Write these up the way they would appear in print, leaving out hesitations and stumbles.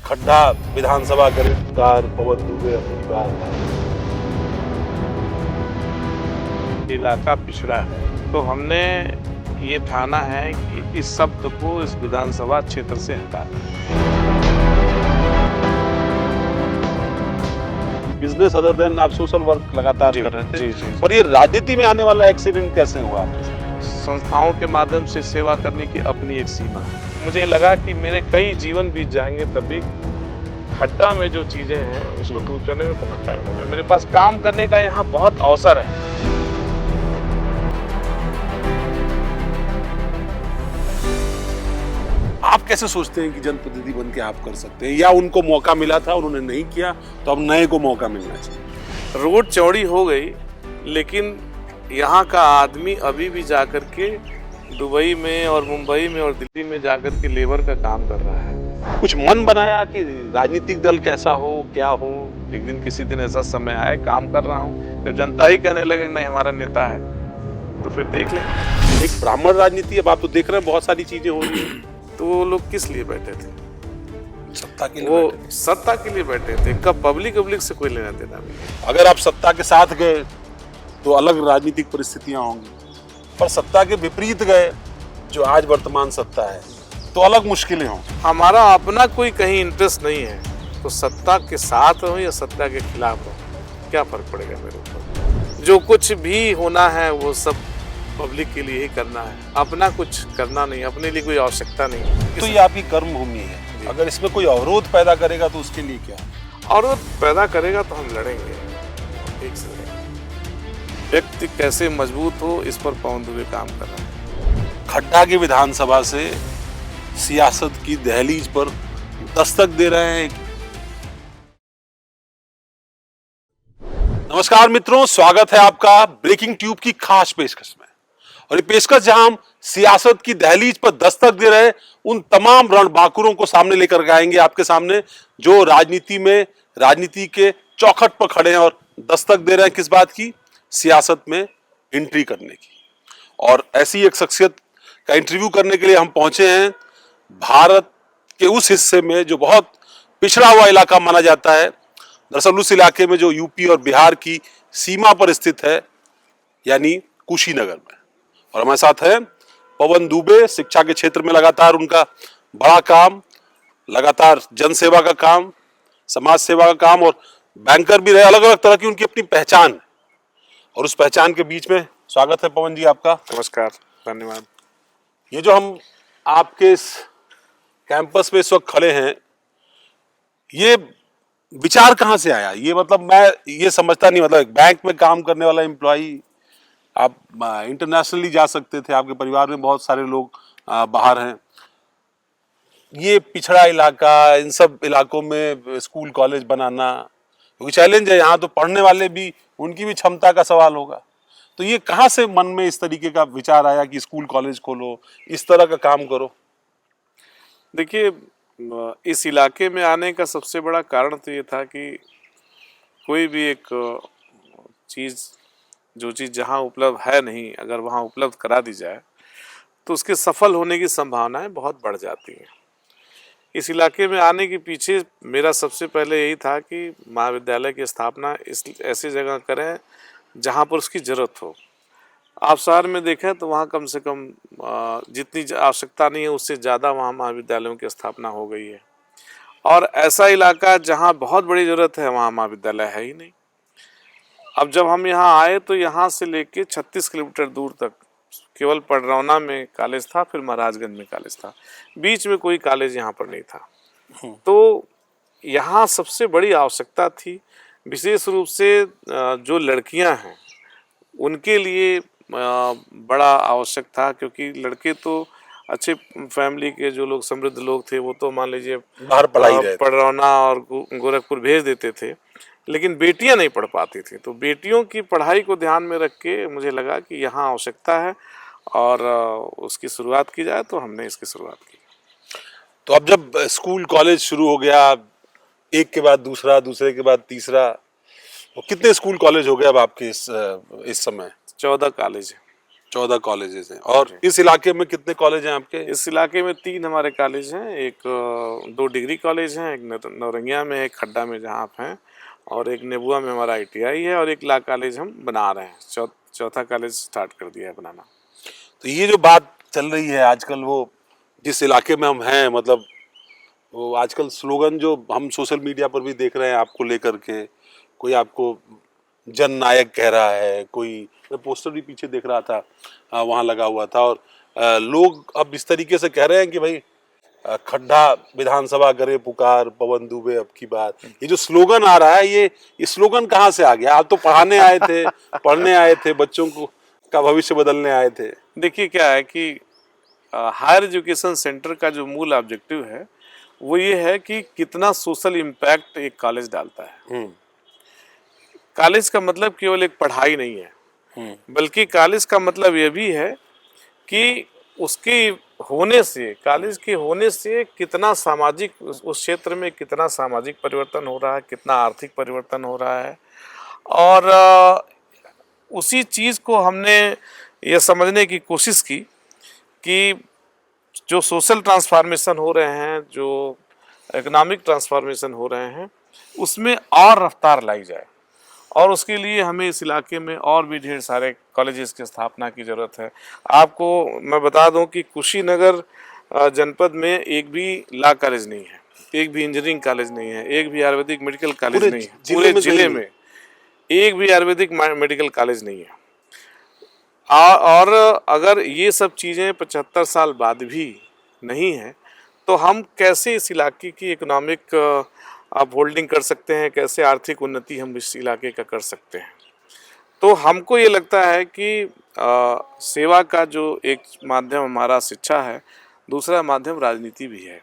खड्डा विधानसभा के कार पवन दुबे अपनी बात इलाका पिछड़ा है, तो हमने ये ठाना है कि इस शब्द को इस विधानसभा क्षेत्र से हटा दें। बिजनेस अदर देन आप सोशल वर्क लगातार कर रहे थे। जी। और ये राजनीति में आने वाला एक्सीडेंट कैसे हुआ? संस्थाओं के माध्यम से सेवा करने की अपनी एक सीमा है। मुझे लगा कि मेरे कई जीवन बीत जाएंगे तब भी खड्डा में जो चीजें हैं उसको दूर करने में बहुत टाइम होगा। मेरे पास काम करने का यहाँ बहुत अवसर है। आप कैसे सोचते हैं कि जनप्रतिनिधि बन के आप कर सकते हैं, या उनको मौका मिला था उन्होंने नहीं किया तो अब नए को मौका मिलना चाहिए? रोड चौड़ी हो गई, लेकिन यहाँ का आदमी अभी भी जाकर के दुबई में और मुंबई में और दिल्ली में जाकर के लेबर का काम कर रहा है। कुछ मन बनाया कि राजनीतिक दल कैसा हो क्या हो? एक दिन किसी दिन ऐसा समय आए, काम कर रहा हूँ, जब जनता ही कहने लगे नहीं हमारा नेता है, तो फिर देख लें। एक ब्राह्मण राजनीति, अब आप तो देख रहे हैं बहुत सारी चीजें हो रही हैं। तो वो लोग किस लिए बैठे थे? सत्ता के लिए वो बैठे थे। सत्ता के लिए बैठे थे। कब पब्लिक से कोई लेना देना नहीं। अगर आप सत्ता के साथ गए तो अलग राजनीतिक परिस्थितियां होंगी, पर सत्ता के विपरीत गए जो आज वर्तमान सत्ता है तो अलग मुश्किलें हों। हमारा अपना कोई कहीं इंटरेस्ट नहीं है, तो सत्ता के साथ हो या सत्ता के खिलाफ हो, क्या फर्क पड़ेगा मेरे ऊपर? जो कुछ भी होना है वो सब पब्लिक के लिए ही करना है, अपना कुछ करना नहीं, अपने लिए कोई आवश्यकता नहीं। तो ये आपकी कर्म भूमि है, अगर इसमें कोई अवरोध पैदा करेगा तो उसके लिए क्या? अवरोध पैदा करेगा तो हम लड़ेंगे, ठीक से लड़ेंगे। व्यक्ति कैसे मजबूत हो इस पर पवन दुबे काम कर रहा है। खड्डा की विधानसभा से सियासत की दहलीज पर दस्तक दे रहे हैं। नमस्कार मित्रों, स्वागत है आपका ब्रेकिंग ट्यूब की खास पेशकश में। और ये पेशकश जहां हम सियासत की दहलीज पर दस्तक दे रहे उन तमाम रणबांकुरों को सामने लेकर आएंगे आपके सामने, जो राजनीति के चौखट पर खड़े हैं और दस्तक दे रहे हैं किस बात की? सियासत में एंट्री करने की। और ऐसी एक शख्सियत का इंटरव्यू करने के लिए हम पहुंचे हैं भारत के उस हिस्से में जो बहुत पिछड़ा हुआ इलाका माना जाता है। दरअसल उस इलाके में जो यूपी और बिहार की सीमा पर स्थित है, यानी कुशीनगर में। और हमारे साथ है पवन दुबे। शिक्षा के क्षेत्र में लगातार उनका बड़ा काम, लगातार जनसेवा का काम, समाज सेवा का काम, और बैंकर भी रहे। अलग अलग तरह की उनकी अपनी पहचान है, और उस पहचान के बीच में स्वागत है पवन जी आपका। नमस्कार, धन्यवाद। ये जो हम आपके इस कैंपस पे इस वक्त खड़े हैं, ये विचार कहाँ से आया? ये मतलब मैं ये समझता नहीं, मतलब एक बैंक में काम करने वाला एम्प्लॉई, आप इंटरनेशनली जा सकते थे, आपके परिवार में बहुत सारे लोग बाहर हैं, ये पिछड़ा इलाका, इन सब इलाकों में स्कूल कॉलेज बनाना क्योंकि चैलेंज है। यहाँ तो पढ़ने वाले भी, उनकी भी क्षमता का सवाल होगा। तो ये कहाँ से मन में इस तरीके का विचार आया कि स्कूल कॉलेज खोलो, इस तरह का काम करो? देखिए, इस इलाके में आने का सबसे बड़ा कारण तो ये था कि कोई भी एक जो चीज़ जहाँ उपलब्ध है नहीं, अगर वहाँ उपलब्ध करा दी जाए तो उसके सफल होने की संभावनाएं बहुत बढ़ जाती हैं। इस इलाके में आने के पीछे मेरा सबसे पहले यही था कि महाविद्यालय की स्थापना इस ऐसी जगह करें जहाँ पर उसकी ज़रूरत हो। आप शहर में देखें तो वहाँ कम से कम जितनी आवश्यकता नहीं है उससे ज़्यादा वहाँ महाविद्यालयों की स्थापना हो गई है, और ऐसा इलाका जहाँ बहुत बड़ी ज़रूरत है वहाँ महाविद्यालय है ही नहीं। अब जब हम यहाँ आए तो यहाँ से लेके 36 किलोमीटर दूर तक केवल पडरौना में कॉलेज था, फिर महाराजगंज में कॉलेज था, बीच में कोई कॉलेज यहाँ पर नहीं था। तो यहाँ सबसे बड़ी आवश्यकता थी, विशेष रूप से जो लड़कियाँ हैं उनके लिए बड़ा आवश्यक था, क्योंकि लड़के तो अच्छे फैमिली के जो लोग समृद्ध लोग थे वो तो मान लीजिए बाहर पढ़ाई रहे थे, पडरौना और गोरखपुर भेज देते थे, लेकिन बेटियां नहीं पढ़ पाती थी। तो बेटियों की पढ़ाई को ध्यान में रख के मुझे लगा कि यहाँ आवश्यकता है और उसकी शुरुआत की जाए, तो हमने इसकी शुरुआत की। तो अब जब स्कूल कॉलेज शुरू हो गया, एक के बाद दूसरा, दूसरे के बाद तीसरा, तो कितने स्कूल कॉलेज हो गए अब आपके इस समय? 14 कॉलेज है। 14 कॉलेजेस हैं। और इस इलाके में कितने कॉलेज हैं आपके? इस इलाके में 3 हमारे कॉलेज हैं, एक 2 डिग्री कॉलेज हैं, एक नौरंगिया में, एक खड्डा में जहाँ आप हैं, और एक नेबुआ में हमारा ITI है, और एक ला कॉलेज हम बना रहे हैं, चौथा कॉलेज स्टार्ट कर दिया है बनाना। तो ये जो बात चल रही है आजकल, वो जिस इलाके में हम हैं, मतलब वो आजकल स्लोगन जो हम सोशल मीडिया पर भी देख रहे हैं आपको लेकर के, कोई आपको जन नायक कह रहा है, कोई, मैं पोस्टर भी पीछे देख रहा था वहाँ लगा हुआ था, और लोग अब इस तरीके से कह रहे हैं कि भाई खड्डा विधानसभा करे पुकार, पवन दुबे अब की बात। ये जो स्लोगन आ रहा है, ये स्लोगन कहाँ से आ गया? आप तो पढ़ाने आए थे, पढ़ने आए थे, बच्चों को का भविष्य बदलने आए थे। देखिए क्या है कि हायर एजुकेशन सेंटर का जो मूल ऑब्जेक्टिव है वो ये है कि कितना सोशल इम्पैक्ट एक कॉलेज डालता है। कॉलेज का मतलब केवल एक पढ़ाई नहीं है, बल्कि कॉलेज का मतलब ये भी है कि उसके होने से, कॉलेज के होने से कितना सामाजिक, उस क्षेत्र में कितना सामाजिक परिवर्तन हो रहा है, कितना आर्थिक परिवर्तन हो रहा है। और उसी चीज़ को हमने ये समझने की कोशिश की कि जो सोशल ट्रांसफॉर्मेशन हो रहे हैं, जो इकोनॉमिक ट्रांसफॉर्मेशन हो रहे हैं, उसमें और रफ्तार लाई जाए, और उसके लिए हमें इस इलाके में और भी ढेर सारे कॉलेजेस की स्थापना की ज़रूरत है। आपको मैं बता दूं कि कुशीनगर जनपद में एक भी लॉ कॉलेज नहीं है, एक भी इंजीनियरिंग कॉलेज नहीं है, एक भी आयुर्वेदिक मेडिकल कॉलेज नहीं है, पूरे जिले में एक भी आयुर्वेदिक मेडिकल कॉलेज नहीं है। और अगर ये सब चीज़ें 75 साल बाद भी नहीं हैं, तो हम कैसे इस इलाके की इकोनॉमिक आप होल्डिंग कर सकते हैं, कैसे आर्थिक उन्नति हम इस इलाके का कर सकते हैं। तो हमको ये लगता है कि सेवा का जो एक माध्यम हमारा शिक्षा है, दूसरा माध्यम राजनीति भी है,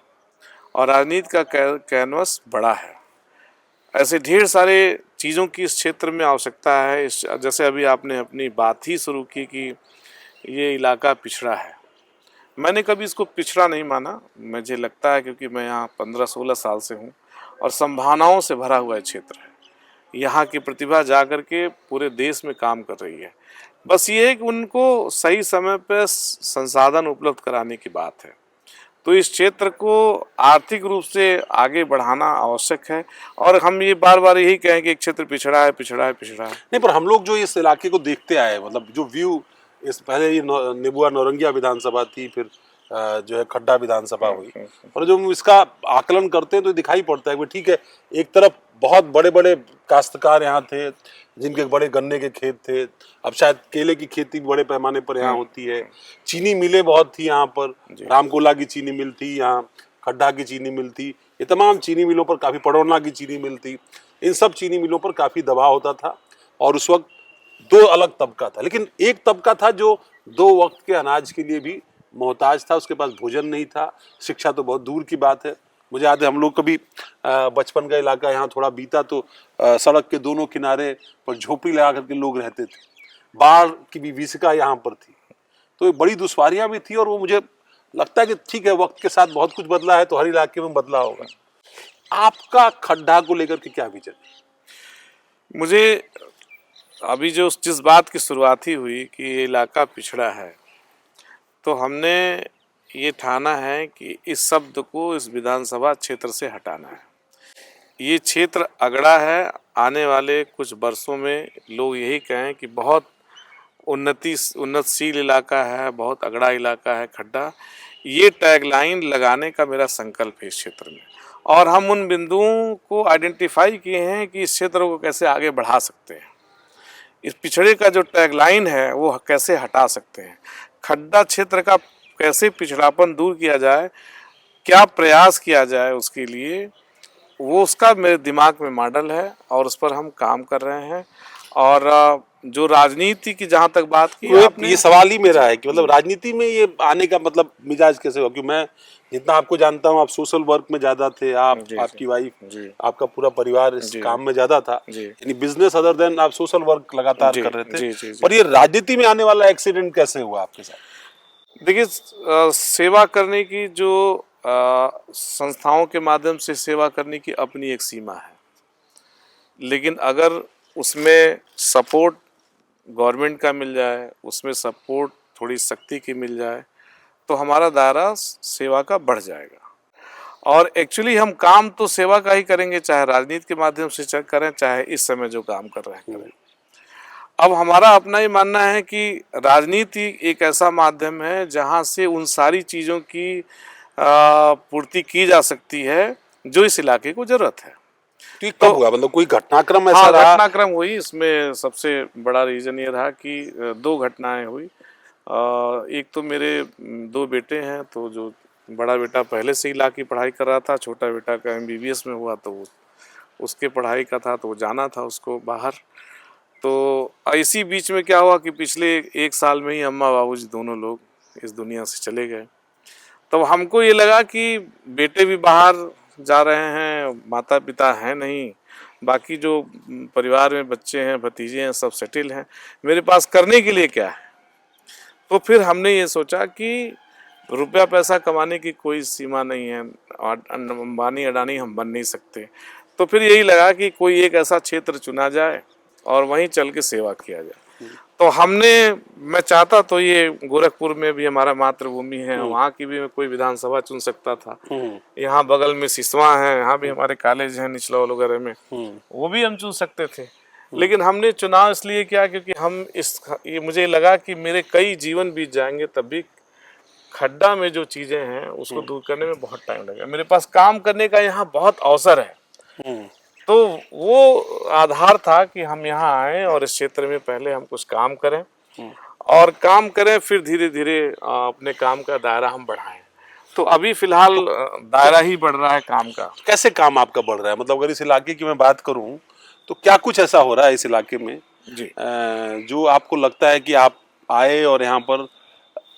और राजनीति का कैनवस बड़ा है। ऐसे ढेर सारे चीज़ों की इस क्षेत्र में आवश्यकता है। जैसे अभी आपने अपनी बात ही शुरू की कि ये इलाका पिछड़ा है, मैंने कभी इसको पिछड़ा नहीं माना। मुझे लगता है क्योंकि मैं यहाँ 15-16 साल से हूँ, और संभावनाओं से भरा हुआ क्षेत्र है। यहाँ की प्रतिभा जाकर के पूरे देश में काम कर रही है। बस ये है कि उनको सही समय पर संसाधन उपलब्ध कराने की बात है। तो इस क्षेत्र को आर्थिक रूप से आगे बढ़ाना आवश्यक है, और हम ये बार बार यही कहें कि एक क्षेत्र पिछड़ा है, पिछड़ा है, पिछड़ा है। नहीं, पर हम लोग जो इस इलाके को देखते आए, मतलब जो व्यू, इस पहले ये नेबुआ नौरंगिया विधानसभा थी, फिर जो है खड्डा विधानसभा हुई, और जब हम इसका आकलन करते हैं तो दिखाई पड़ता है कि ठीक है, एक तरफ बहुत बड़े बड़े काश्तकार यहाँ थे जिनके बड़े गन्ने के खेत थे, अब शायद केले की खेती बड़े पैमाने पर यहाँ होती है, चीनी मिलें बहुत थी यहाँ पर, रामकोला की चीनी मिल थी यहाँ, खड्डा की चीनी मिल थी, ये तमाम चीनी मिलों पर काफ़ी, पड़ौना की चीनी मिल थी, इन सब चीनी मिलों पर काफ़ी दबाव होता था। और उस वक्त दो अलग तबका था, लेकिन एक तबका था जो 2 वक्त के अनाज के लिए भी मोहताज था, उसके पास भोजन नहीं था, शिक्षा तो बहुत दूर की बात है। मुझे याद है हम लोग कभी बचपन का इलाका यहाँ थोड़ा बीता तो सड़क के दोनों किनारे पर झोपड़ी लगा करके लोग रहते थे, बाढ़ की भी विभीषिका यहाँ पर थी, तो बड़ी दुश्वारियां भी थी। और वो मुझे लगता है कि ठीक है, वक्त के साथ बहुत कुछ बदला है, तो हर इलाके में बदला होगा। आपका खड्डा को लेकर के क्या विजन? मुझे अभी जो जिस बात की शुरुआत ही हुई कि ये इलाका पिछड़ा है, तो हमने ये ठाना है कि इस शब्द को इस विधानसभा क्षेत्र से हटाना है। ये क्षेत्र अगड़ा है, आने वाले कुछ वर्षों में लोग यही कहें कि बहुत उन्नतशील इलाका है, बहुत अगड़ा इलाका है खड्डा। ये टैगलाइन लगाने का मेरा संकल्प है इस क्षेत्र में, और हम उन बिंदुओं को आइडेंटिफाई किए हैं कि इस क्षेत्र को कैसे आगे बढ़ा सकते हैं। इस पिछड़े का जो टैगलाइन है वो कैसे हटा सकते हैं, खड्डा क्षेत्र का कैसे पिछड़ापन दूर किया जाए, क्या प्रयास किया जाए उसके लिए, वो उसका मेरे दिमाग में मॉडल है, और उस पर हम काम कर रहे हैं। और जो राजनीति की जहाँ तक बात की आपने, ये सवाल ही मेरा है कि मतलब राजनीति में ये आने का मतलब मिजाज कैसे हुआ? क्योंकि मैं जितना आपको जानता हूँ, आप सोशल वर्क में ज्यादा थे, आपकी वाइफ, आपका पूरा परिवार इस काम में ज्यादा था, यानी बिजनेस अदर देन आप सोशल वर्क लगातार कर रहे थे। पर ये राजनीति में आने वाला एक्सीडेंट कैसे हुआ आपके साथ? देखिए, सेवा करने की जो संस्थाओं के माध्यम से सेवा करने की अपनी एक सीमा है, लेकिन अगर उसमें सपोर्ट गवर्नमेंट का मिल जाए, उसमें सपोर्ट थोड़ी शक्ति की मिल जाए तो हमारा दायरा सेवा का बढ़ जाएगा। और एक्चुअली हम काम तो सेवा का ही करेंगे, चाहे राजनीति के माध्यम से करें, चाहे इस समय जो काम कर रहे हैं करें। अब हमारा अपना ही मानना है कि राजनीति एक ऐसा माध्यम है जहां से उन सारी चीज़ों की पूर्ति की जा सकती है जो इस इलाके को जरूरत है। तो ये कब हुआ, मतलब कोई घटनाक्रम ऐसा हाँ, रहा? घटनाक्रम हुई। इसमें सबसे बड़ा रीज़न ये रहा कि दो घटनाएं हुई। एक तो मेरे दो बेटे हैं, तो जो बड़ा बेटा पहले से ही ला की पढ़ाई कर रहा था, छोटा बेटा का MBBS में हुआ, तो उसके पढ़ाई का था तो वो जाना था उसको बाहर। तो इसी बीच में क्या हुआ कि पिछले एक साल में ही अम्मा बाबूजी दोनों लोग इस दुनिया से चले गए। तो हमको ये लगा कि बेटे भी बाहर जा रहे हैं, माता पिता हैं नहीं, बाकी जो परिवार में बच्चे हैं, भतीजे हैं, सब सेटिल हैं, मेरे पास करने के लिए क्या है। तो फिर हमने ये सोचा कि रुपया पैसा कमाने की कोई सीमा नहीं है, अंबानी अडानी हम बन नहीं सकते। तो फिर यही लगा कि कोई एक ऐसा क्षेत्र चुना जाए और वहीं चल के सेवा किया जाए। तो मैं चाहता तो ये गोरखपुर में भी हमारा मातृभूमि है, वहाँ की भी मैं कोई विधानसभा चुन सकता था। यहाँ बगल में सिसवा है, यहाँ भी हमारे कॉलेज हैं निचलौल वगैरह में, वो भी हम चुन सकते थे। लेकिन हमने चुनाव इसलिए किया क्योंकि ये मुझे लगा कि मेरे कई जीवन बीत जाएंगे, तब भी खड्डा में जो चीजें हैं उसको दूर करने में बहुत टाइम लगेगा। मेरे पास काम करने का यहाँ बहुत अवसर है। तो वो आधार था कि हम यहाँ आए और इस क्षेत्र में पहले हम कुछ काम करें और काम करें, फिर धीरे धीरे अपने काम का दायरा हम बढ़ाएं। तो अभी फिलहाल दायरा ही बढ़ रहा है काम का। कैसे काम आपका बढ़ रहा है? मतलब अगर इस इलाके की मैं बात करूं तो क्या कुछ ऐसा हो रहा है इस इलाके में जी, जो आपको लगता है कि आप आए और यहाँ पर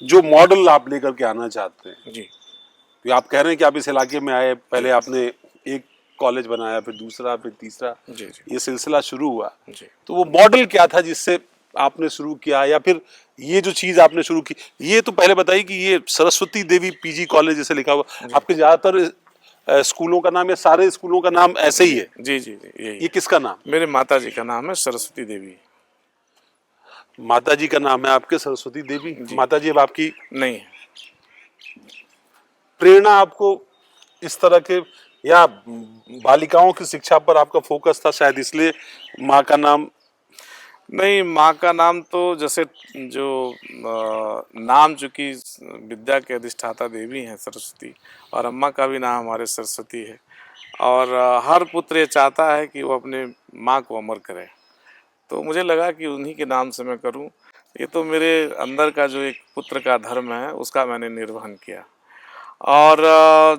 जो मॉडल आप लेकर के आना चाहते हैं? जी, तो आप कह रहे हैं कि आप इस इलाके में आए, पहले आपने एक कॉलेज बनाया, फिर दूसरा, फिर तीसरा, जी, जी, ये सिलसिला शुरू हुआ। जी। तो वो मॉडल क्या था जिससे आपने शुरू किया, या फिर ये जो चीज आपने शुरू की? ये तो पहले बताइए कि ये सरस्वती देवी PG कॉलेज जैसे लिखा हुआ, आपके ज्यादातर स्कूलों का नाम या सारे स्कूलों का नाम ऐसे ही है? जी, जी, जी, यही ये किसका नाम? मेरे माता जी का नाम है सरस्वती देवी। माता जी का नाम है आपके सरस्वती देवी? माता जी अब आपकी नहीं है। प्रेरणा आपको इस तरह के या बालिकाओं की शिक्षा पर आपका फोकस था, शायद इसलिए माँ का नाम? नहीं, माँ का नाम तो जैसे जो नाम चूंकि विद्या के अधिष्ठाता देवी हैं सरस्वती, और अम्मा का भी नाम हमारे सरस्वती है, और हर पुत्र ये चाहता है कि वो अपने माँ को अमर करे। तो मुझे लगा कि उन्हीं के नाम से मैं करूं। ये तो मेरे अंदर का जो एक पुत्र का धर्म है उसका मैंने निर्वहन किया। और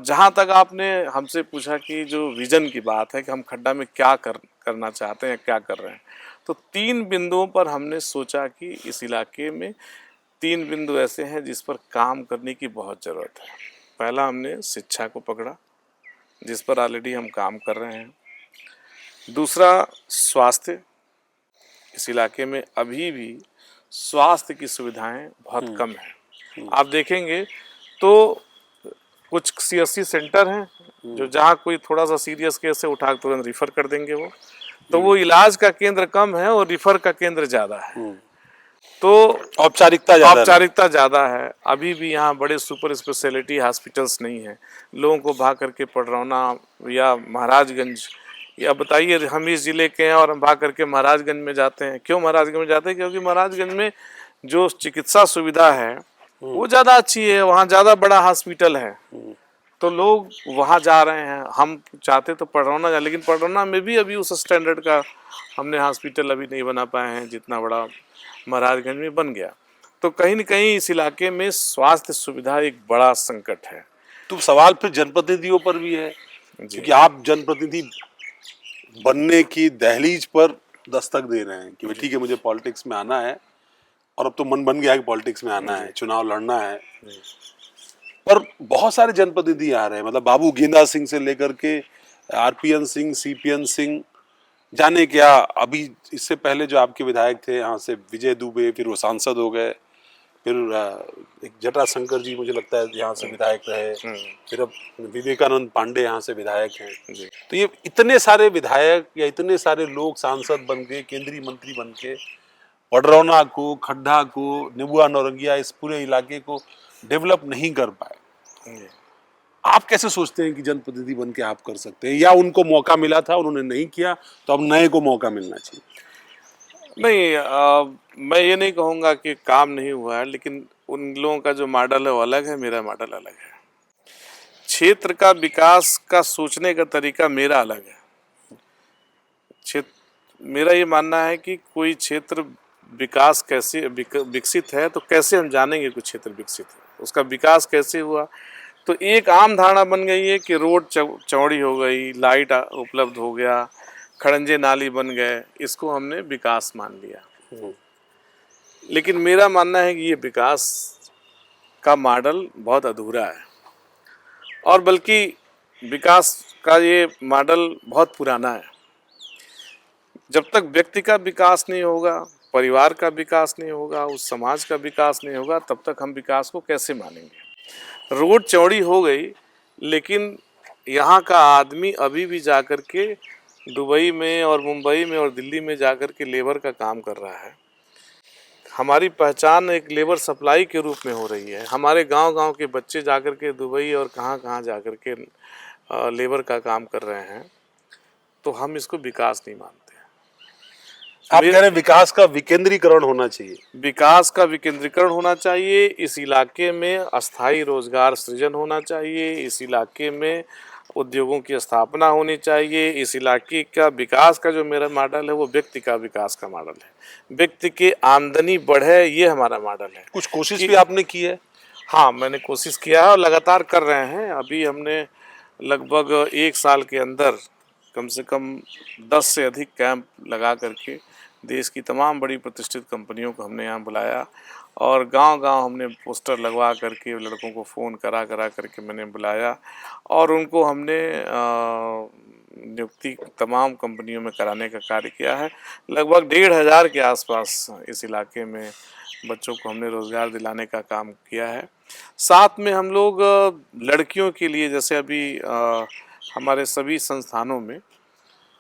जहाँ तक आपने हमसे पूछा कि जो विजन की बात है कि हम खड्डा में क्या करना चाहते हैं, क्या कर रहे हैं, तो 3 बिंदुओं पर हमने सोचा कि इस इलाके में 3 बिंदु ऐसे हैं जिस पर काम करने की बहुत ज़रूरत है। पहला हमने शिक्षा को पकड़ा, जिस पर ऑलरेडी हम काम कर रहे हैं। दूसरा स्वास्थ्य, इस इलाके में अभी भी स्वास्थ्य की सुविधाएं बहुत कम हैं। आप देखेंगे तो कुछ CSC सेंटर हैं जो जहाँ कोई थोड़ा सा सीरियस केस है उठा तुरंत रिफर कर देंगे तो वो इलाज का केंद्र कम है और रिफर का केंद्र ज़्यादा है। तो औपचारिकता ज़्यादा है। अभी भी यहाँ बड़े सुपर स्पेशलिटी हॉस्पिटल्स नहीं हैं। लोगों को भाग करके पडरौना या महाराजगंज, या बताइए हम इस ज़िले के हैं और हम भाग करके महाराजगंज में जाते हैं। क्यों महाराजगंज में जाते हैं? क्योंकि महाराजगंज में जो चिकित्सा सुविधा है वो ज़्यादा अच्छी है, वहाँ ज़्यादा बड़ा हॉस्पिटल है, तो लोग वहाँ जा रहे हैं। हम चाहते तो पडरौना जाए, लेकिन पडरौना में भी अभी उस स्टैंडर्ड का हमने हॉस्पिटल अभी नहीं बना पाए हैं जितना बड़ा महाराजगंज में बन गया। तो कहीं न कहीं इस इलाके में स्वास्थ्य सुविधा एक बड़ा संकट है। तो सवाल फिर जनप्रतिनिधियों पर भी है, क्योंकि आप जनप्रतिनिधि बनने की दहलीज पर दस्तक दे रहे हैं कि ठीक है मुझे पॉलिटिक्स में आना है, और अब तो मन बन गया है कि पॉलिटिक्स में आना है, चुनाव लड़ना है। पर बहुत सारे जनप्रतिनिधि आ रहे हैं, मतलब बाबू गेंदा सिंह से लेकर के RPN सिंह, CPN सिंह, जाने क्या। अभी इससे पहले जो आपके विधायक थे यहाँ से विजय दुबे, फिर वो सांसद हो गए, फिर एक जटाशंकर जी मुझे लगता है यहाँ से विधायक रहे, फिर अब विवेकानंद पांडे यहाँ से विधायक हैं। तो ये इतने सारे विधायक या इतने सारे लोग सांसद बन के, केंद्रीय मंत्री बन के, पडरौना को, खड्डा को, नेबुआ नौरंगिया, इस पूरे इलाके को डेवलप नहीं कर पाए। आप कैसे सोचते हैं कि जनप्रतिनिधि बन के आप कर सकते हैं, या उनको मौका मिला था उन्होंने नहीं किया तो अब नए को मौका मिलना चाहिए? नहीं, मैं ये नहीं कहूँगा कि काम नहीं हुआ है, लेकिन उन लोगों का जो मॉडल है वो अलग है, मेरा मॉडल अलग है। क्षेत्र का विकास का सोचने का तरीका मेरा अलग है। क्षेत्र, मेरा ये मानना है कि कोई क्षेत्र विकास कैसे विकसित है तो कैसे हम जानेंगे कोई क्षेत्र विकसित है, उसका विकास कैसे हुआ। तो एक आम धारणा बन गई है कि रोड चौड़ी हो गई, लाइट उपलब्ध हो गया, खड़ंजे नाली बन गए, इसको हमने विकास मान लिया। लेकिन मेरा मानना है कि ये विकास का मॉडल बहुत अधूरा है, और बल्कि विकास का ये मॉडल बहुत पुराना है। जब तक व्यक्ति का विकास नहीं होगा, परिवार का विकास नहीं होगा, उस समाज का विकास नहीं होगा, तब तक हम विकास को कैसे मानेंगे। रोड चौड़ी हो गई, लेकिन यहाँ का आदमी अभी भी जाकर के दुबई में और मुंबई में और दिल्ली में जाकर के लेबर का काम कर रहा है। हमारी पहचान एक लेबर सप्लाई के रूप में हो रही है। हमारे गांव-गांव के बच्चे जाकर के दुबई और कहाँ-कहाँ जाकर के लेबर का काम कर रहे हैं, तो हम इसको विकास नहीं मानते। आप कह रहे हैं विकास का विकेंद्रीकरण होना चाहिए। विकास का विकेंद्रीकरण होना चाहिए, इस इलाके में अस्थायी रोजगार सृजन होना चाहिए, इस इलाके में उद्योगों की स्थापना होनी चाहिए। इस इलाके का विकास का जो मेरा मॉडल है वो व्यक्ति का विकास का मॉडल है। व्यक्ति की आमदनी बढ़े, ये हमारा मॉडल है। कुछ कोशिश भी आपने की है? हाँ, मैंने कोशिश किया है और लगातार कर रहे हैं। अभी हमने लगभग 1 साल के अंदर कम से कम 10 से अधिक कैंप लगा करके देश की तमाम बड़ी प्रतिष्ठित कंपनियों को हमने यहाँ बुलाया, और गांव-गांव हमने पोस्टर लगवा करके लड़कों को फ़ोन करा करके मैंने बुलाया, और उनको हमने नियुक्ति तमाम कंपनियों में कराने का कार्य किया है। लगभग 1500 के आसपास इस इलाके में बच्चों को हमने रोज़गार दिलाने का काम किया है। साथ में हम लोग लड़कियों के लिए, जैसे अभी हमारे सभी संस्थानों में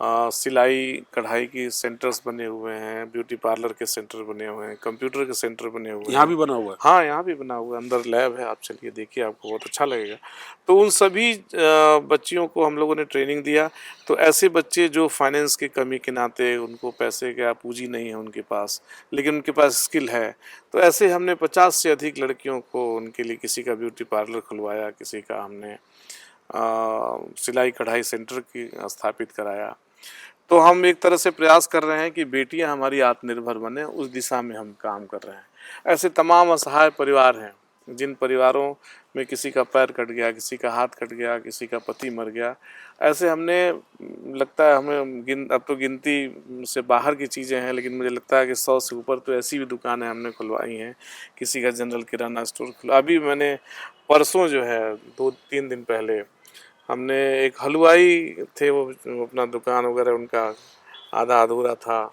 सिलाई कढ़ाई की सेंटर्स बने हुए हैं, ब्यूटी पार्लर के सेंटर बने हुए हैं, कंप्यूटर के सेंटर बने हुए हैं। यहाँ भी बना हुआ है? हाँ, यहाँ भी बना हुआ है, अंदर लैब है, आप चलिए देखिए, आपको बहुत अच्छा लगेगा। तो उन सभी बच्चियों को हम लोगों ने ट्रेनिंग दिया। तो ऐसे बच्चे जो फाइनेंस की कमी के नाते उनको पैसे का पूंजी नहीं है उनके पास, लेकिन उनके पास स्किल है, तो ऐसे हमने 50 से अधिक लड़कियों को, उनके लिए किसी का ब्यूटी पार्लर खुलवाया, किसी का हमने सिलाई कढ़ाई सेंटर की स्थापित कराया। तो हम एक तरह से प्रयास कर रहे हैं कि बेटियां हमारी आत्मनिर्भर बने, उस दिशा में हम काम कर रहे हैं। ऐसे तमाम असहाय परिवार हैं, जिन परिवारों में किसी का पैर कट गया, किसी का हाथ कट गया, किसी का पति मर गया, ऐसे हमने, लगता है हमें अब तो गिनती से बाहर की चीज़ें हैं, लेकिन मुझे लगता है कि 100 से ऊपर तो ऐसी भी दुकानें हमने खुलवाई हैं। किसी का जनरल किराना स्टोर खुला, अभी मैंने परसों जो है 2-3 दिन पहले हमने एक हलवाई थे, वो अपना दुकान वगैरह उनका आधा अधूरा था,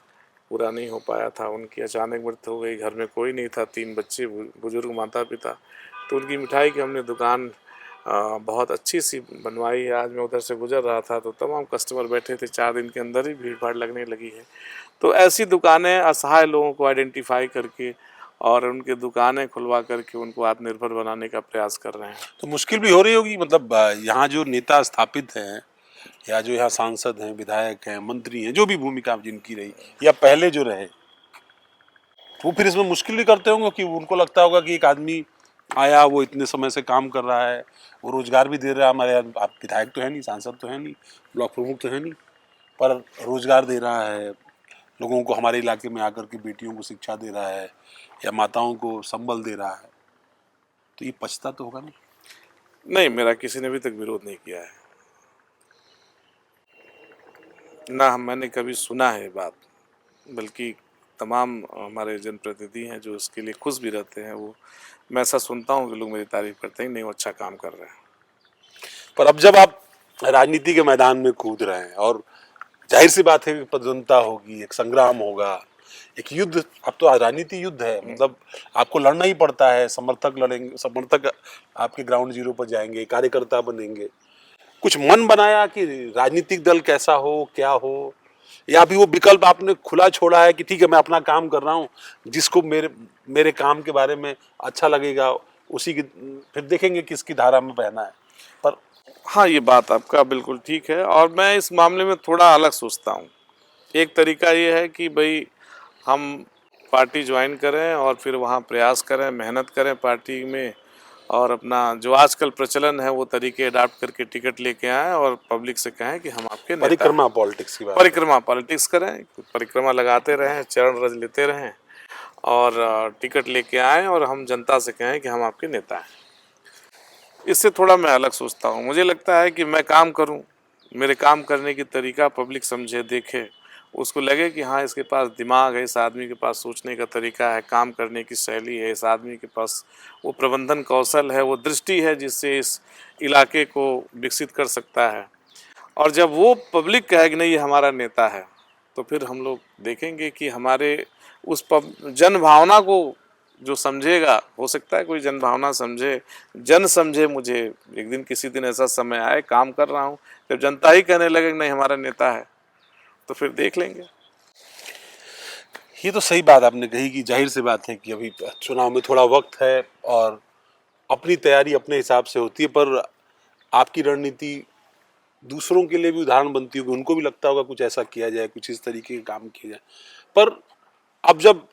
पूरा नहीं हो पाया था, उनकी अचानक मृत्यु हो गई। घर में कोई नहीं था, 3 बच्चे, बुजुर्ग माता पिता। तो उनकी मिठाई की हमने दुकान बहुत अच्छी सी बनवाई है। आज मैं उधर से गुजर रहा था तो तमाम कस्टमर बैठे थे, 4 दिन के अंदर ही भीड़ भाड़ लगने लगी है। तो ऐसी दुकानें असहाय लोगों को आइडेंटिफाई करके और उनके दुकानें खुलवा करके उनको आत्मनिर्भर बनाने का प्रयास कर रहे हैं। तो मुश्किल भी हो रही होगी, मतलब यहाँ जो नेता स्थापित हैं, या जो यहाँ सांसद हैं, विधायक हैं, मंत्री हैं, जो भी भूमिका जिनकी रही या पहले जो रहे, वो फिर इसमें मुश्किल भी करते होंगे कि उनको लगता होगा कि एक आदमी आया, वो इतने समय से काम कर रहा है, वो रोजगार भी दे रहा है, हमारे आप विधायक तो है नहीं, सांसद तो है नहीं, ब्लॉक प्रमुख तो है नहीं, पर रोजगार दे रहा है लोगों को, हमारे इलाके में आकर के बेटियों को शिक्षा दे रहा है या माताओं को संबल दे रहा है, तो ये पछता तो होगा नहीं? नहीं, मेरा किसी ने अभी तक विरोध नहीं किया है, ना मैंने कभी सुना है बात। बल्कि तमाम हमारे जनप्रतिनिधि हैं जो इसके लिए खुश भी रहते हैं। वो, मैं ऐसा सुनता हूँ कि लोग मेरी तारीफ करते हैं, नहीं वो अच्छा काम कर रहे हैं। पर अब जब आप राजनीति के मैदान में कूद रहे हैं, और जाहिर सी बात है कि प्रतिद्वंदता होगी, एक संग्राम होगा, एक युद्ध, अब तो राजनीति युद्ध है, मतलब आपको लड़ना ही पड़ता है। समर्थक लड़ेंगे, समर्थक आपके ग्राउंड जीरो पर जाएंगे, कार्यकर्ता बनेंगे। कुछ मन बनाया कि राजनीतिक दल कैसा हो, क्या हो, या अभी वो विकल्प आपने खुला छोड़ा है कि ठीक है मैं अपना काम कर रहा हूँ, जिसको मेरे मेरे काम के बारे में अच्छा लगेगा उसी की फिर देखेंगे किसकी धारा में बहना है। पर हाँ, ये बात आपका बिल्कुल ठीक है और मैं इस मामले में थोड़ा अलग सोचता हूँ। एक तरीका ये है कि भाई हम पार्टी ज्वाइन करें और फिर वहाँ प्रयास करें, मेहनत करें पार्टी में और अपना जो आजकल प्रचलन है वो तरीके अडॉप्ट करके टिकट लेके आएँ और पब्लिक से कहें कि हम आपके नेता हैं। परिक्रमा पॉलिटिक्स की बात है। परिक्रमा पॉलिटिक्स करें, परिक्रमा लगाते रहें, चरण रज लेते रहें और टिकट लेके आएँ और हम जनता से कहें कि हम आपके नेता हैं। इससे थोड़ा मैं अलग सोचता हूँ। मुझे लगता है कि मैं काम करूँ, मेरे काम करने की तरीका पब्लिक समझे, देखे, उसको लगे कि हाँ इसके पास दिमाग है, इस आदमी के पास सोचने का तरीका है, काम करने की शैली है, इस आदमी के पास वो प्रबंधन कौशल है, वो दृष्टि है जिससे इस इलाके को विकसित कर सकता है। और जब वो पब्लिक कहे कि नहीं ये हमारा नेता है, तो फिर हम लोग देखेंगे कि हमारे उस जन भावना को जो समझेगा, हो सकता है कोई जन भावना समझे, जन समझे मुझे। एक दिन किसी दिन ऐसा समय आए, काम कर रहा हूँ, जब जनता ही कहने लगे कि नहीं हमारा नेता है, तो फिर देख लेंगे। ये तो सही बात आपने कही कि जाहिर सी बात है कि अभी चुनाव में थोड़ा वक्त है और अपनी तैयारी अपने हिसाब से होती है, पर आपकी रणनीति दूसरों के लिए भी उदाहरण बनती होगी, उनको भी लगता होगा कुछ ऐसा किया जाए, कुछ इस तरीके के काम किए जाए। पर अब जब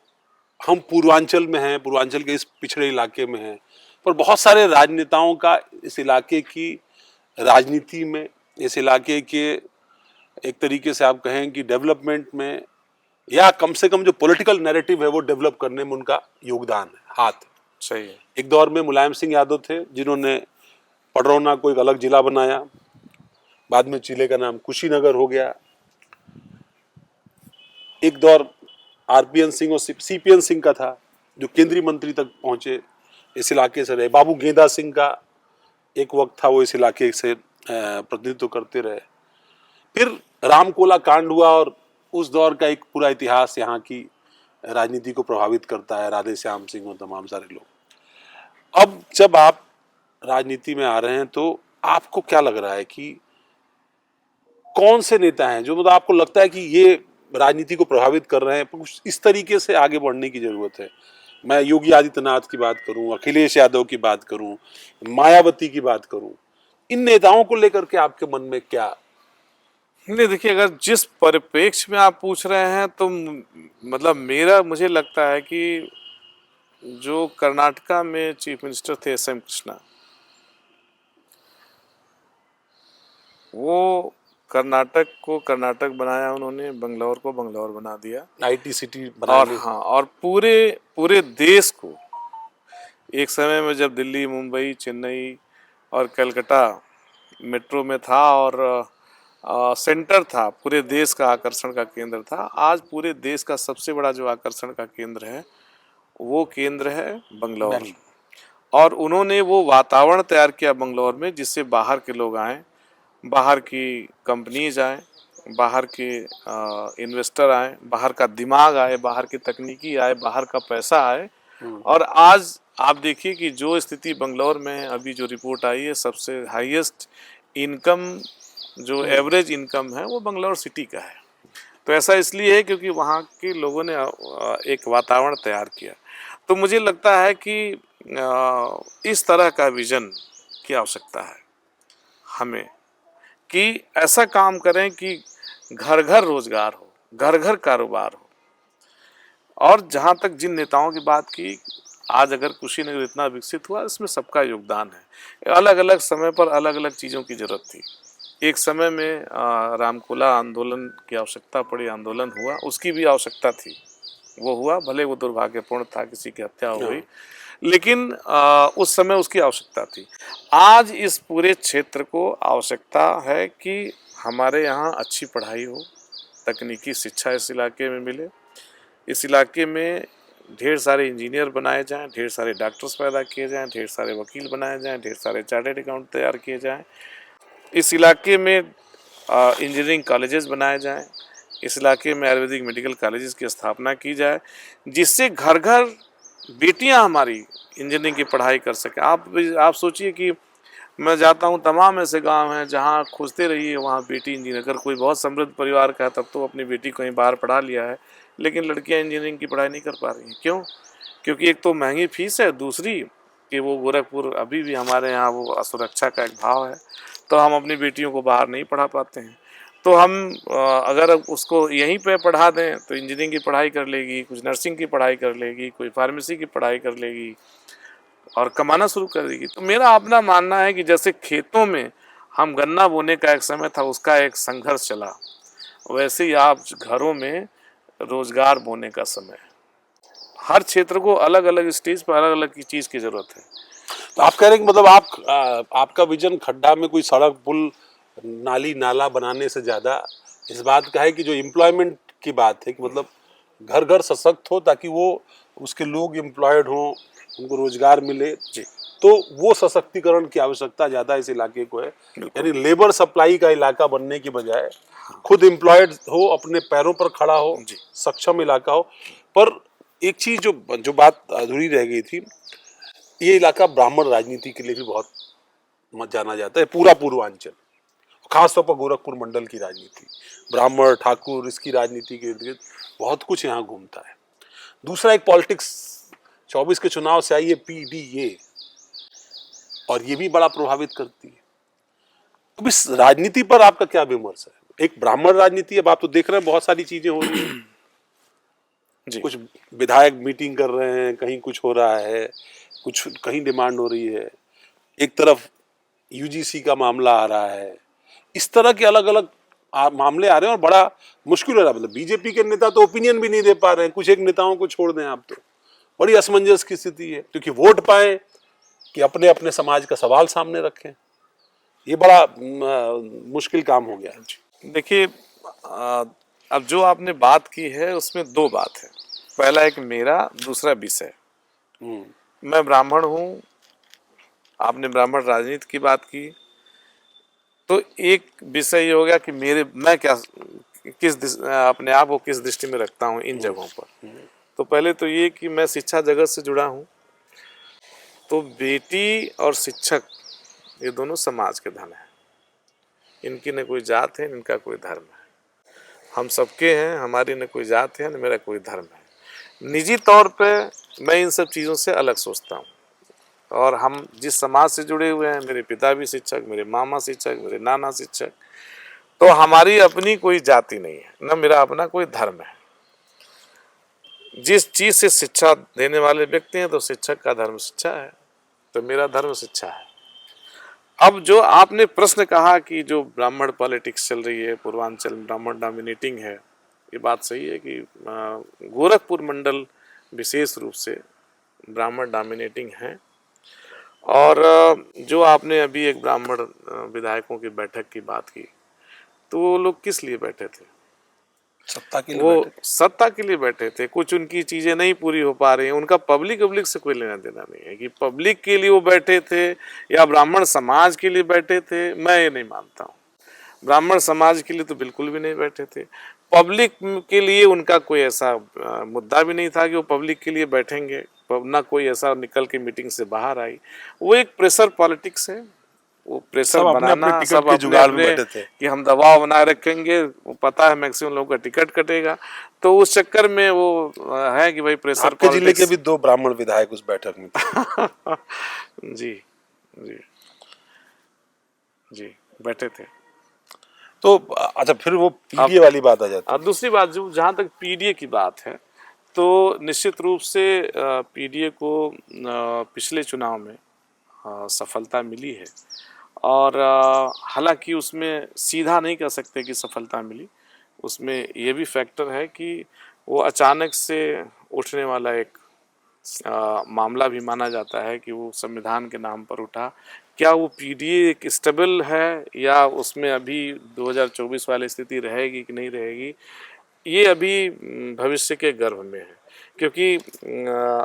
हम पूर्वांचल में हैं, पूर्वांचल के इस पिछड़े इलाके में हैं, पर बहुत सारे राजनेताओं का इस इलाके की राजनीति में, इस इलाके के एक तरीके से आप कहें कि डेवलपमेंट में या कम से कम जो पॉलिटिकल नैरेटिव है वो डेवलप करने में उनका योगदान है, हाथ। सही है। एक दौर में मुलायम सिंह यादव थे जिन्होंने पडरौना को एक अलग जिला बनाया, बाद में जिले का नाम कुशीनगर हो गया। एक दौर आरपीएन सिंह और सीपीएन सिंह का था जो केंद्रीय मंत्री तक पहुंचे, इस इलाके से रहे। बाबू गेंदा सिंह का एक वक्त था, वो इस इलाके से प्रतिनिधित्व करते रहे। फिर रामकोला कांड हुआ और उस दौर का एक पूरा इतिहास यहाँ की राजनीति को प्रभावित करता है, राधे श्याम सिंह और तमाम सारे लोग। अब जब आप राजनीति में आ रहे हैं तो आपको क्या लग रहा है कि कौन से नेता हैं जो मतलब आपको लगता है कि ये राजनीति को प्रभावित कर रहे हैं, कुछ इस तरीके से आगे बढ़ने की जरूरत है? मैं योगी आदित्यनाथ की बात करूं, अखिलेश यादव की बात करूं, मायावती की बात करूं, इन नेताओं को लेकर के आपके मन में क्या? नहीं देखिए, अगर जिस परिप्रेक्ष्य में आप पूछ रहे हैं तो मतलब मुझे लगता है कि जो कर्नाटका में चीफ मिनिस्टर थे एस एम कृष्णा, वो कर्नाटक को कर्नाटक बनाया उन्होंने, बंगलौर को बंगलौर बना दिया, आईटी सिटी बना और ली। हाँ, और पूरे देश को एक समय में जब दिल्ली, मुंबई, चेन्नई और कलकत्ता मेट्रो में था और सेंटर था, पूरे देश का आकर्षण का केंद्र था, आज पूरे देश का सबसे बड़ा जो आकर्षण का केंद्र है वो केंद्र है बंगलौर। और उन्होंने वो वातावरण तैयार किया बंगलौर में जिससे बाहर के लोग आए, बाहर की कंपनीज आए, बाहर के इन्वेस्टर आए, बाहर का दिमाग आए, बाहर की तकनीकी आए, बाहर का पैसा आए। और आज आप देखिए कि जो स्थिति बंगलौर में है, अभी जो रिपोर्ट आई है, सबसे हाईएस्ट इनकम जो एवरेज इनकम है वो बंगलौर सिटी का है। तो ऐसा इसलिए है क्योंकि वहाँ के लोगों ने एक वातावरण तैयार किया। तो मुझे लगता है कि इस तरह का विजन की आवश्यकता है हमें, कि ऐसा काम करें कि घर घर रोजगार हो, घर घर कारोबार हो। और जहाँ तक जिन नेताओं की बात की, आज अगर कुशीनगर इतना विकसित हुआ, इसमें सबका योगदान है। अलग अलग समय पर अलग अलग चीज़ों की जरूरत थी। एक समय में रामकोला आंदोलन की आवश्यकता पड़ी, आंदोलन हुआ, उसकी भी आवश्यकता थी, वो हुआ, भले वो दुर्भाग्यपूर्ण था, किसी की हत्या हो गई, लेकिन उस समय उसकी आवश्यकता थी। आज इस पूरे क्षेत्र को आवश्यकता है कि हमारे यहाँ अच्छी पढ़ाई हो, तकनीकी शिक्षा इस इलाके में मिले, इस इलाके में ढेर सारे इंजीनियर बनाए जाएं, ढेर सारे डॉक्टर्स पैदा किए जाएं, ढेर सारे वकील बनाए जाएं, ढेर सारे चार्टर्ड अकाउंट तैयार किए जाएं, इस इलाके में इंजीनियरिंग कॉलेजेस बनाए जाएं, इस इलाके में आयुर्वेदिक मेडिकल कॉलेजेस की स्थापना की जाए, जिससे घर घर बेटियां हमारी इंजीनियरिंग की पढ़ाई कर सकें। आप सोचिए कि मैं जाता हूँ, तमाम ऐसे गांव हैं जहाँ खोजते रहिए वहाँ बेटी इंजीनियर। अगर कोई बहुत समृद्ध परिवार का है तब तो अपनी बेटी को कहीं बाहर पढ़ा लिया है, लेकिन लड़कियाँ इंजीनियरिंग की पढ़ाई नहीं कर पा रही हैं। क्यों? क्योंकि एक तो महंगी फीस है, दूसरी कि वो गोरखपुर अभी भी हमारे यहाँ वो असुरक्षा का एक भाव है, तो हम अपनी बेटियों को बाहर नहीं पढ़ा पाते हैं। तो हम अगर उसको यहीं पे पढ़ा दें तो इंजीनियरिंग की पढ़ाई कर लेगी, कुछ नर्सिंग की पढ़ाई कर लेगी, कोई फार्मेसी की पढ़ाई कर लेगी और कमाना शुरू कर देगी। तो मेरा अपना मानना है कि जैसे खेतों में हम गन्ना बोने का एक समय था, उसका एक संघर्ष चला, वैसे ही आप घरों में रोजगार बोने का समय है। हर क्षेत्र को अलग अलग स्टेज पर अलग अलग की चीज़ की ज़रूरत है। तो आप कह रहे हैं कि मतलब आपका विजन खड्डा में कोई सड़क पुल नाली नाला बनाने से ज्यादा इस बात का है कि जो एम्प्लॉयमेंट की बात है कि मतलब घर घर सशक्त हो ताकि वो उसके लोग एम्प्लॉयड हों, उनको रोजगार मिले। जी, तो वो सशक्तिकरण की आवश्यकता ज्यादा इस इलाके को है, यानी लेबर सप्लाई का इलाका बनने की बजाय खुद एम्प्लॉयड हो, अपने पैरों पर खड़ा हो, जी, सक्षम इलाका हो। पर एक चीज जो जो बात अधूरी रह गई थी, ये इलाका ब्राह्मण राजनीति के लिए भी बहुत जाना जाता है, पूरा पूर्वांचल, खासतौर पर गोरखपुर मंडल की राजनीति, ब्राह्मण ठाकुर इसकी राजनीति के इर्द गिर्द बहुत कुछ यहाँ घूमता है। दूसरा एक पॉलिटिक्स 24 के चुनाव से आई है पीडीए, और ये भी बड़ा प्रभावित करती है। अब इस राजनीति पर आपका क्या विमर्श है? एक ब्राह्मण राजनीति, अब आप तो देख रहे हैं बहुत सारी चीजें हो रही हैं, जी, कुछ विधायक मीटिंग कर रहे हैं, कहीं कुछ हो रहा है, कुछ कहीं डिमांड हो रही है, एक तरफ यूजीसी का मामला आ रहा है, इस तरह के अलग अलग मामले आ रहे हैं और बड़ा मुश्किल हो रहा है। मतलब बीजेपी के नेता तो ओपिनियन भी नहीं दे पा रहे हैं, कुछ एक नेताओं को छोड़ दें आप, तो बड़ी असमंजस की स्थिति है, क्योंकि वोट पाए कि अपने अपने समाज का सवाल सामने रखें, ये बड़ा मुश्किल काम हो गया है। देखिए, अब जो आपने बात की है उसमें दो बात है। पहला एक मेरा, दूसरा विषय। मैं ब्राह्मण हूँ, आपने ब्राह्मण राजनीति की बात की, तो एक विषय ये हो गया कि मैं क्या अपने आप को किस दृष्टि में रखता हूँ इन जगहों पर। तो पहले तो ये कि मैं शिक्षा जगत से जुड़ा हूँ, तो बेटी और शिक्षक ये दोनों समाज के धन हैं। इनकी न कोई जात है, इनका कोई धर्म है, हम सबके हैं, हमारी न कोई जात है न मेरा कोई धर्म है। निजी तौर पे मैं इन सब चीज़ों से अलग सोचता हूँ, और हम जिस समाज से जुड़े हुए हैं, मेरे पिता भी शिक्षक, मेरे मामा शिक्षक, मेरे नाना शिक्षक, तो हमारी अपनी कोई जाति नहीं है, न मेरा अपना कोई धर्म है। जिस चीज़ से शिक्षा देने वाले व्यक्ति हैं, तो शिक्षक का धर्म शिक्षा है, तो मेरा धर्म शिक्षा है। अब जो आपने प्रश्न कहा कि जो ब्राह्मण पॉलिटिक्स चल रही है, पूर्वांचल ब्राह्मण डोमिनेटिंग है, ये बात सही है कि गोरखपुर मंडल विशेष रूप से ब्राह्मण डोमिनेटिंग है। और जो आपने अभी एक ब्राह्मण विधायकों की बैठक की बात की, तो वो लोग किस लिए बैठे थे? सत्ता के लिए वो बैठे। सत्ता के लिए बैठे थे। कुछ उनकी चीज़ें नहीं पूरी हो पा रही हैं, उनका पब्लिक से कोई लेना देना नहीं है कि पब्लिक के लिए वो बैठे थे या ब्राह्मण समाज के लिए बैठे थे। मैं ये नहीं मानता हूँ। ब्राह्मण समाज के लिए तो बिल्कुल भी नहीं बैठे थे। पब्लिक के लिए उनका कोई ऐसा मुद्दा भी नहीं था कि वो पब्लिक के लिए बैठेंगे, ना कोई ऐसा निकल के मीटिंग से बाहर आई। वो एक प्रेशर पॉलिटिक्स है, वो प्रेशर सब अपने बनाना, अपने टिकट सब के अपने जुगाड़ में अपने बैठे थे। कि हम दबाव बनाए रखेंगे, वो पता है मैक्सिमम लोगों का टिकट कटेगा, तो उस चक्कर में वो है कि भाई प्रेशर आपके जिले के पॉलिटिक्स। भी 2 ब्राह्मण विधायक उस बैठक में थे। जी, जी, जी, बैठे थे। तो अच्छा, फिर वो अब पीडीए वाली बात आ जाती है। दूसरी बात, जो जहाँ तक पीडीए की बात है, तो निश्चित रूप से पीडीए को पिछले चुनाव में सफलता मिली है। और हालांकि उसमें सीधा नहीं कह सकते कि सफलता मिली, उसमें ये भी फैक्टर है कि वो अचानक से उठने वाला एक मामला भी माना जाता है कि वो संविधान के नाम पर उठा। क्या वो पीडीए एक स्टेबल है या उसमें अभी 2024 वाली स्थिति रहेगी कि नहीं रहेगी, ये अभी भविष्य के गर्भ में है। क्योंकि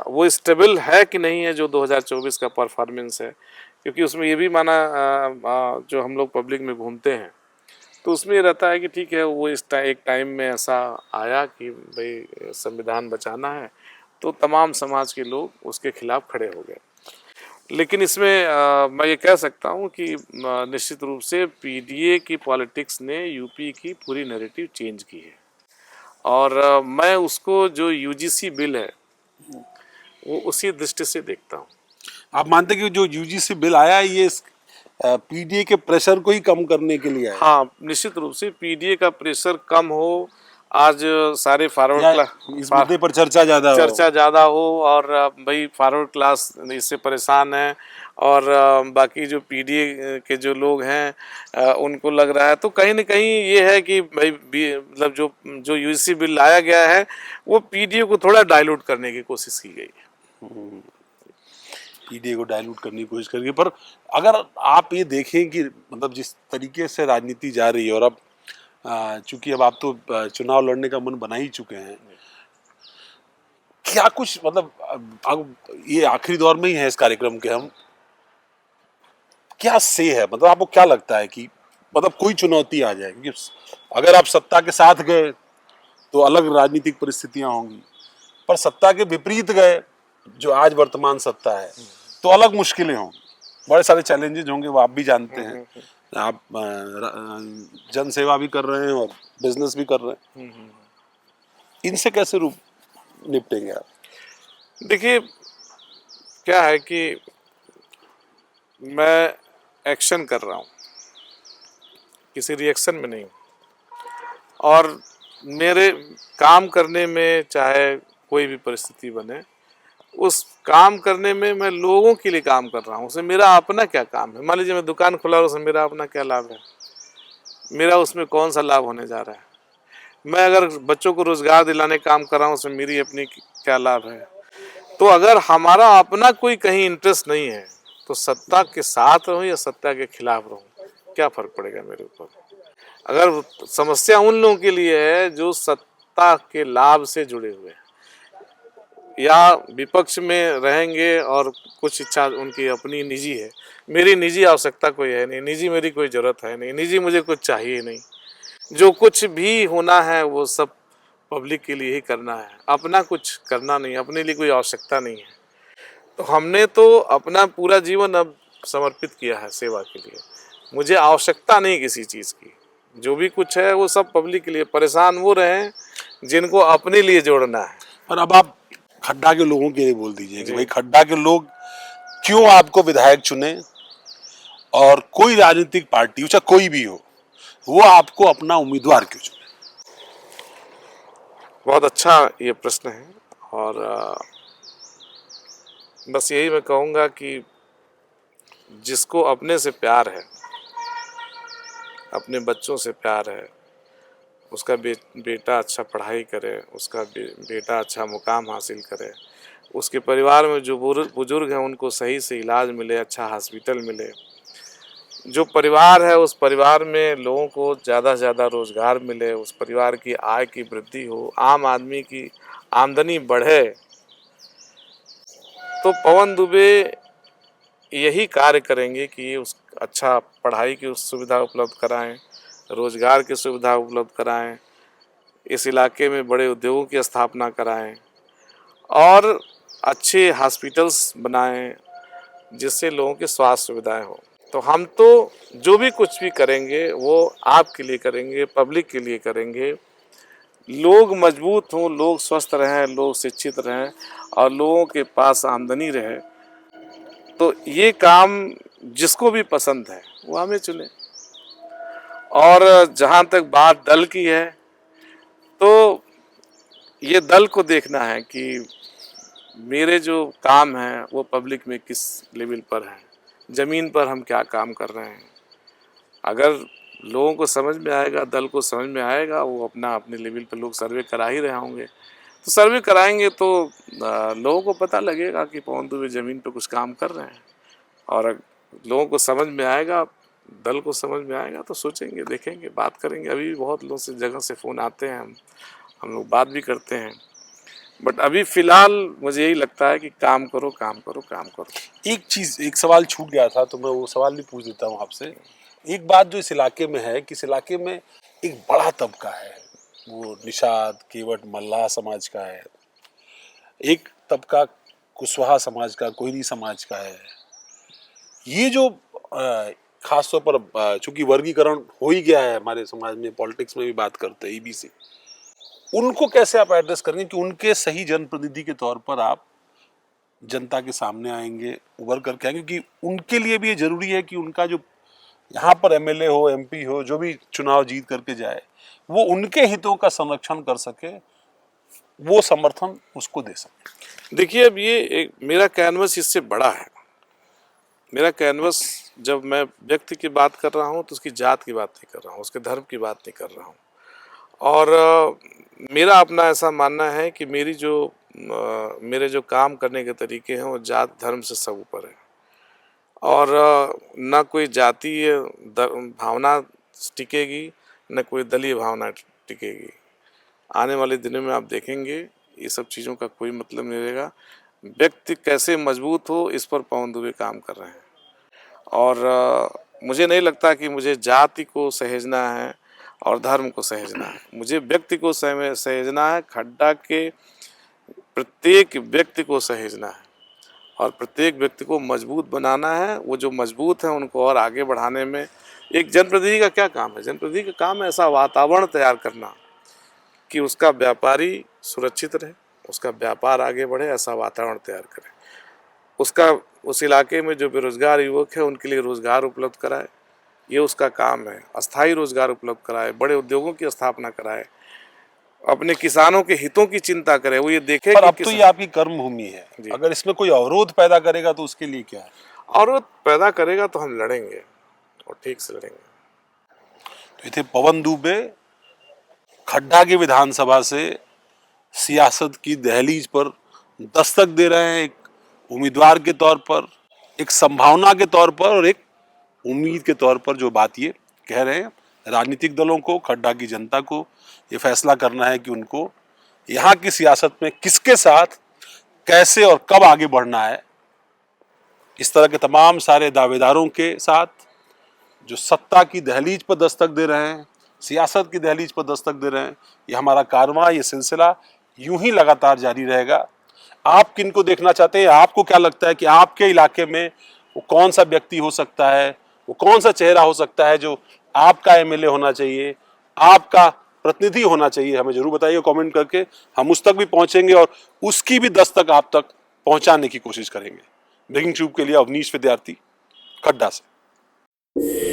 वो स्टेबल है कि नहीं है जो 2024 का परफॉर्मेंस है, क्योंकि उसमें ये भी माना जो हम लोग पब्लिक में घूमते हैं, तो उसमें ये रहता है कि ठीक है, वो एक टाइम में ऐसा आया कि भाई संविधान बचाना है, तो तमाम समाज के लोग उसके खिलाफ खड़े हो गए। लेकिन इसमें मैं ये कह सकता हूँ कि निश्चित रूप से पीडीए की पॉलिटिक्स ने यूपी की पूरी नैरेटिव चेंज की है। और मैं उसको जो यूजीसी बिल है वो उसी दृष्टि से देखता हूँ। आप मानते हैं कि जो यूजीसी बिल आया है ये पीडीए के प्रेशर को ही कम करने के लिए आया हाँ, निश्चित रूप से पीडीए का प्रेशर कम हो, आज सारे है या इस मुद्दे पर चर्चा ज्यादा हो? चर्चा ज़्यादा हो और भाई फॉरवर्ड क्लास इससे परेशान है और बाकी जो पीडीए के जो लोग हैं उनको लग रहा है, तो कहीं ना कहीं ये है कि भाई मतलब जो जो यूजीसी बिल लाया गया है वो पीडीए को थोड़ा डाइल्यूट करने की कोशिश की गई है। पीडीए को डाइल्यूट करने की कोशिश करिए, पर अगर आप ये देखें कि मतलब जिस तरीके से राजनीति जा रही है और अब चूंकि अब आप तो चुनाव लड़ने का मन बना ही चुके हैं, क्या कुछ मतलब अब ये आखिरी दौर में ही है इस कार्यक्रम के हम, क्या से है मतलब आपको क्या लगता है कि मतलब कोई चुनौती आ जाए? क्योंकि अगर आप सत्ता के साथ गए तो अलग राजनीतिक परिस्थितियां होंगी, पर सत्ता के विपरीत गए जो आज वर्तमान सत्ता है तो अलग मुश्किलें होंगी, बड़े सारे चैलेंजेस होंगे, वो आप भी जानते हैं। आप जन सेवा भी कर रहे हैं और बिजनेस भी कर रहे हैं, इनसे कैसे रूप निपटेंगे आप? देखिए क्या है कि मैं एक्शन कर रहा हूँ, किसी रिएक्शन में नहीं हूँ। और मेरे काम करने में चाहे कोई भी परिस्थिति बने, उस काम करने में मैं लोगों के लिए काम कर रहा हूँ। उसमें मेरा अपना क्या काम है? मान लीजिए मैं दुकान खुला और उसमें मेरा अपना क्या लाभ है? मेरा उसमें कौन सा लाभ होने जा रहा है? मैं अगर बच्चों को रोजगार दिलाने काम कर रहा हूँ उसमें मेरी अपनी क्या लाभ है? तो अगर हमारा अपना कोई कहीं इंटरेस्ट नहीं है तो सत्ता के साथ रहूं या सत्ता के खिलाफ रहूं, क्या फर्क पड़ेगा मेरे ऊपर? अगर समस्या उन लोगों के लिए है जो सत्ता के लाभ से जुड़े हुए हैं या विपक्ष में रहेंगे और कुछ इच्छा उनकी अपनी निजी है, मेरी निजी आवश्यकता कोई है नहीं, निजी मेरी कोई जरूरत है नहीं, निजी मुझे कुछ चाहिए नहीं। जो कुछ भी होना है वो सब पब्लिक के लिए ही करना है, अपना कुछ करना नहीं, अपने लिए कोई आवश्यकता नहीं है। तो हमने तो अपना पूरा जीवन अब समर्पित किया है सेवा के लिए। मुझे आवश्यकता नहीं किसी चीज़ की, जो भी कुछ है वो सब पब्लिक के लिए। परेशान वो रहे जिनको अपने लिए जोड़ना है। पर अब आप खड्डा के लोगों के लिए बोल दीजिए कि जी। भाई खड्डा के लोग क्यों आपको विधायक चुने और कोई राजनीतिक पार्टी चाहे कोई भी हो वो आपको अपना उम्मीदवार क्यों चुने? बहुत अच्छा ये प्रश्न है और बस यही मैं कहूँगा कि जिसको अपने से प्यार है, अपने बच्चों से प्यार है, उसका बेटा अच्छा पढ़ाई करे, उसका बेटा अच्छा मुकाम हासिल करे, उसके परिवार में जो बुजुर्ग हैं उनको सही से इलाज मिले, अच्छा हॉस्पिटल मिले, जो परिवार है उस परिवार में लोगों को ज़्यादा से ज़्यादा रोजगार मिले, उस परिवार की आय की वृद्धि हो, आम आदमी की आमदनी बढ़े, तो पवन दुबे यही कार्य करेंगे कि उस अच्छा पढ़ाई की सुविधा उपलब्ध कराएं, रोजगार की सुविधा उपलब्ध कराएं, इस इलाके में बड़े उद्योगों की स्थापना कराएं और अच्छे हॉस्पिटल्स बनाएं जिससे लोगों की स्वास्थ्य सुविधाएं हो। तो हम तो जो भी कुछ भी करेंगे वो आपके लिए करेंगे, पब्लिक के लिए करेंगे। लोग मजबूत हों, लोग स्वस्थ रहें, लोग शिक्षित रहें और लोगों के पास आमदनी रहे, तो ये काम जिसको भी पसंद है वो हमें चुने। और जहाँ तक बात दल की है तो ये दल को देखना है कि मेरे जो काम हैं वो पब्लिक में किस लेवल पर हैं, ज़मीन पर हम क्या काम कर रहे हैं। अगर लोगों को समझ में आएगा, दल को समझ में आएगा, वो अपना अपने लेवल पर लोग सर्वे करा ही रहे होंगे, तो सर्वे कराएंगे तो लोगों को पता लगेगा कि पवन दुबे ज़मीन पर कुछ काम कर रहे हैं। और लोगों को समझ में आएगा, दल को समझ में आएगा तो सोचेंगे, देखेंगे, बात करेंगे। अभी भी बहुत लोगों से जगह से फ़ोन आते हैं, हम लोग बात भी करते हैं। बट अभी फ़िलहाल मुझे यही लगता है कि काम करो, काम करो, काम करो। एक सवाल छूट गया था तो मैं वो सवाल भी पूछ देता हूँ आपसे। एक बात जो इस इलाके में है कि इस इलाके में एक बड़ा तबका है, वो निषाद केवट मल्लाह समाज का है, एक तबका कुशवाहा समाज का, कोहरी समाज का है, ये जो खास तौर पर चूंकि वर्गीकरण हो ही गया है हमारे समाज में, पॉलिटिक्स में भी बात करते हैं ईबीसी, उनको कैसे आप एड्रेस करेंगे कि उनके सही जनप्रतिनिधि के तौर पर आप जनता के सामने आएंगे, उभर करके आएंगे, क्योंकि उनके लिए भी ये जरूरी है कि उनका जो यहाँ पर एमएलए हो, एमपी हो, जो भी चुनाव जीत करके जाए, वो उनके हितों का संरक्षण कर सके, वो समर्थन उसको दे सके। देखिए, अब ये एक मेरा कैनवस इससे बड़ा है। मेरा कैनवस, जब मैं व्यक्ति की बात कर रहा हूँ तो उसकी जात की बात नहीं कर रहा हूँ, उसके धर्म की बात नहीं कर रहा हूँ। और मेरा अपना ऐसा मानना है कि मेरे जो काम करने के तरीके हैं वो जात धर्म से सब ऊपर है। और न कोई जातीय भावना टिकेगी, न कोई दलीय भावना टिकेगी। आने वाले दिनों में आप देखेंगे ये सब चीज़ों का कोई मतलब नहीं रहेगा। व्यक्ति कैसे मजबूत हो, इस पर पवन दुबे काम कर रहे हैं। और मुझे नहीं लगता कि मुझे जाति को सहेजना है और धर्म को सहेजना है। मुझे व्यक्ति को सहेजना है, खड्डा के प्रत्येक व्यक्ति को सहेजना है और प्रत्येक व्यक्ति को मजबूत बनाना है। वो जो मजबूत हैं उनको और आगे बढ़ाने में एक जनप्रतिनिधि का क्या काम है? जनप्रतिनिधि का काम है ऐसा वातावरण तैयार करना कि उसका व्यापारी सुरक्षित रहे, उसका व्यापार आगे बढ़े, ऐसा वातावरण तैयार करे। उस इलाके में जो बेरोजगार युवक है उनके लिए रोजगार उपलब्ध कराए, ये उसका काम है। अस्थायी रोजगार उपलब्ध कराए, बड़े उद्योगों की स्थापना कराए, अपने किसानों के हितों की चिंता करे। वो ये देखे पर कि अब तो ये आपकी कर्म भूमि है, अगर इसमें कोई अवरोध पैदा करेगा तो उसके लिए क्या है? अवरोध पैदा करेगा तो हम लड़ेंगे और ठीक से लड़ेंगे। तो थे पवन दुबे, खड्डा की विधानसभा से सियासत की दहलीज पर दस्तक दे रहे हैं, एक उम्मीदवार के तौर पर, एक संभावना के तौर पर और एक उम्मीद के तौर पर। जो बात ये कह रहे हैं, राजनीतिक दलों को, खड्डा की जनता को ये फैसला करना है कि उनको यहाँ की सियासत में किसके साथ, कैसे और कब आगे बढ़ना है। इस तरह के तमाम सारे दावेदारों के साथ जो सत्ता की दहलीज पर दस्तक दे रहे हैं, सियासत की दहलीज पर दस्तक दे रहे हैं, ये हमारा कारवां, ये सिलसिला यूं ही लगातार जारी रहेगा। आप किनको देखना चाहते हैं? आपको क्या लगता है कि आपके इलाके में वो कौन सा व्यक्ति हो सकता है, वो कौन सा चेहरा हो सकता है जो आपका एमएलए होना चाहिए, आपका प्रतिनिधि होना चाहिए? हमें जरूर बताइए कमेंट करके, हम उस तक भी पहुंचेंगे और उसकी भी दस्तक आप तक पहुंचाने की कोशिश करेंगे। ब्रेकिंग ट्यूब के लिए अवनीश विद्यार्थी, खड्डा से।